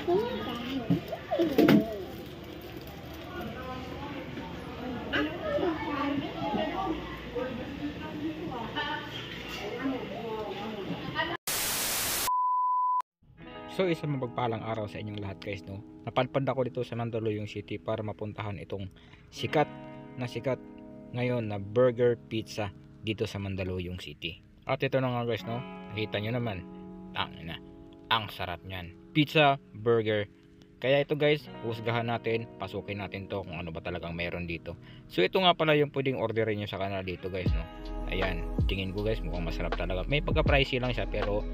So isang mapagpalang araw sa inyong lahat guys, no. Napadpad ako dito sa Mandaluyong City para mapuntahan itong sikat ngayon na burger pizza dito sa Mandaluyong City. At ito na nga guys, no. Nakita nyo naman, ang sarap niyan. Pizza, burger. Kaya ito guys, husgahan natin, pasukin natin to kung ano ba talagang meron dito. So ito nga pala yung pwedeng orderin nyo sa kanila dito guys, no. Ayan, tingin ko guys, mukhang masarap talaga. May pagka-pricey lang siya pero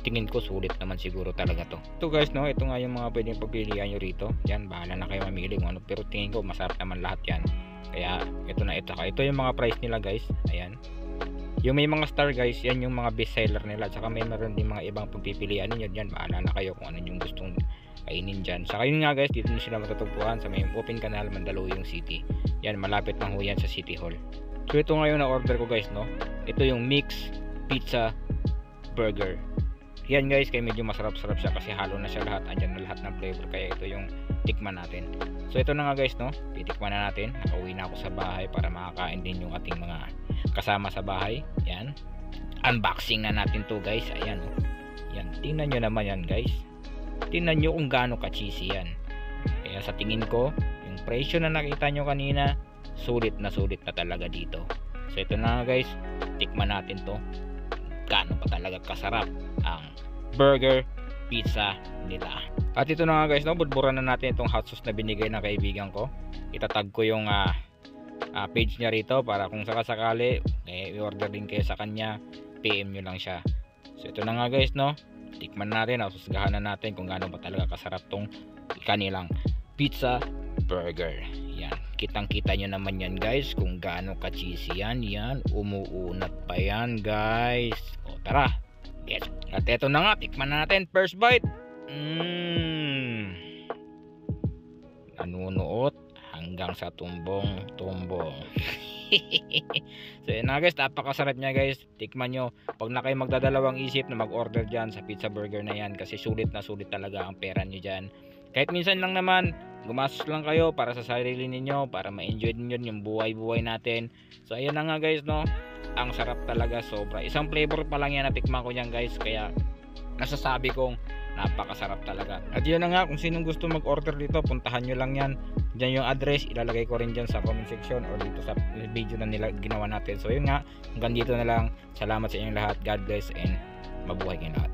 tingin ko sulit naman siguro talaga to. Ito guys, no, ito nga yung mga pwedeng pagpilian nyo rito. Yan, bahala na kayo mamili kung ano, pero tingin ko masarap naman lahat yan. Kaya ito na, ito yung mga price nila guys. Ayan, yung may mga star guys, yan yung mga best seller nila. Saka may meron din mga ibang pagpipilian ninyo. Yan, bahala na kayo kung ano yung gustong kainin dyan. Saka yun nga guys, dito nyo sila matutugpuan sa may open canal, Mandaluyong City. Yan, malapit lang ho yan sa City Hall. So ito ngayon na order ko guys, no. Ito yung mix pizza burger. Yan guys, kaya medyo masarap-sarap siya kasi halo na siya lahat, andyan na lahat ng flavor, kaya ito yung tikman natin. So ito na nga guys, no, titikman na natin. Nakauwi na ako sa bahay para makakain din yung ating mga kasama sa bahay. Yan, unboxing na natin to guys. Ayan, oh. Yan, tingnan nyo naman yan guys, tingnan nyo kung gaano ka-cheesy yan. Kaya sa tingin ko, yung presyo na nakita nyo kanina, sulit na talaga dito. So ito na nga guys, tikman natin to, gaano pa talaga kasarap ang burger pizza nila. At ito na nga guys, no, budburan na natin itong hot sauce na binigay ng kaibigan ko. Itatag ko yung page niya rito para kung sakasakali i-order din kayo sa kanya, PM nyo lang siya. So ito na nga guys, no, tikman natin, susgahan na natin kung gaano pa talaga kasarap tong kanilang pizza burger. Yan, kitang kita nyo naman yan guys kung gaano ka cheesy yan. Yan, umuunat pa yan guys. O tara, yes. At eto na nga, tikman na natin. First bite, nanunuot hanggang sa tumbong. So yun na guys, napakasarap niya guys. Tikman nyo, pag na kayo magdadalawang isip na mag-order dyan sa pizza burger na yan, kasi sulit na sulit talaga ang pera nyo dyan. Kahit minsan lang naman, gumastos lang kayo para sa sarili ninyo, para ma-enjoy ninyo yung buhay-buhay natin. So ayan na nga guys, no, ang sarap talaga, sobra. Isang flavor pa lang yan na tikman ko yan guys, kaya nasasabi kong napakasarap talaga. At yun na nga, kung sinong gusto mag-order dito, puntahan nyo lang yan. Diyan yung address, ilalagay ko rin dyan sa comment section or dito sa video na nila ginawa natin. So yun nga, hanggang dito na lang. Salamat sa inyong lahat. God bless and mabuhay kayong lahat.